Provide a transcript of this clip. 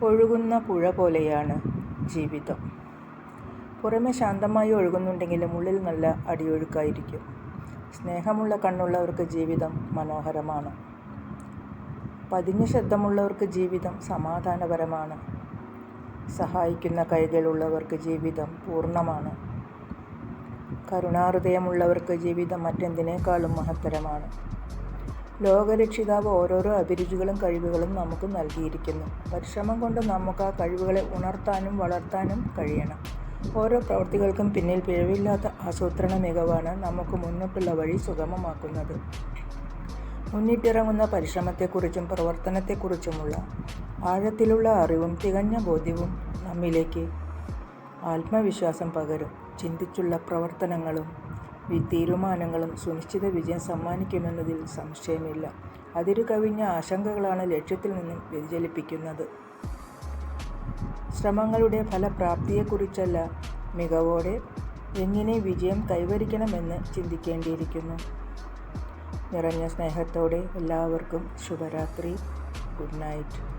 ഒഴുകുന്ന പുഴ പോലെയാണ് ജീവിതം. പുറമെ ശാന്തമായി ഒഴുകുന്നുണ്ടെങ്കിലും ഉള്ളിൽ നല്ല അടിയൊഴുക്കായിരിക്കും. സ്നേഹമുള്ള കണ്ണുള്ളവർക്ക് ജീവിതം മനോഹരമാണ്. പതിഞ്ഞ ശബ്ദമുള്ളവർക്ക് ജീവിതം സമാധാനപരമാണ്. സഹായിക്കുന്ന കൈകളുള്ളവർക്ക് ജീവിതം പൂർണ്ണമാണ്. കരുണാഹൃദയമുള്ളവർക്ക് ജീവിതം മറ്റെന്തിനേക്കാളും മഹത്തരമാണ്. ലോകരക്ഷിതാവ് ഓരോരോ അഭിരുചികളും കഴിവുകളും നമുക്ക് നൽകിയിരിക്കുന്നു. പരിശ്രമം കൊണ്ട് നമുക്ക് ആ കഴിവുകളെ ഉണർത്താനും വളർത്താനും കഴിയണം. ഓരോ പ്രവൃത്തികൾക്കും പിന്നിൽ പിഴവില്ലാത്ത ആസൂത്രണ മികവാണ് നമുക്ക് മുന്നോട്ടുള്ള വഴി സുഗമമാക്കുന്നത്. മുന്നിട്ടിറങ്ങുന്ന പരിശ്രമത്തെക്കുറിച്ചും പ്രവർത്തനത്തെക്കുറിച്ചുമുള്ള ആഴത്തിലുള്ള അറിവും തികഞ്ഞ ബോധ്യവും നമ്മിലേക്ക് ആത്മവിശ്വാസം പകരും. ചിന്തിച്ചുള്ള പ്രവർത്തനങ്ങളും തീരുമാനങ്ങളും സുനിശ്ചിത വിജയം സമ്മാനിക്കുമെന്നതിൽ സംശയമില്ല. അതിരു കവിഞ്ഞ ആശങ്കകളാണ് ലക്ഷ്യത്തിൽ നിന്നും വ്യതിചലിപ്പിക്കുന്നത്. ശ്രമങ്ങളുടെ ഫലപ്രാപ്തിയെക്കുറിച്ചല്ല, മികവോടെ എങ്ങനെ വിജയം കൈവരിക്കണമെന്ന് ചിന്തിക്കേണ്ടിയിരിക്കുന്നു. നിറഞ്ഞ സ്നേഹത്തോടെ എല്ലാവർക്കും ശുഭരാത്രി. Good night.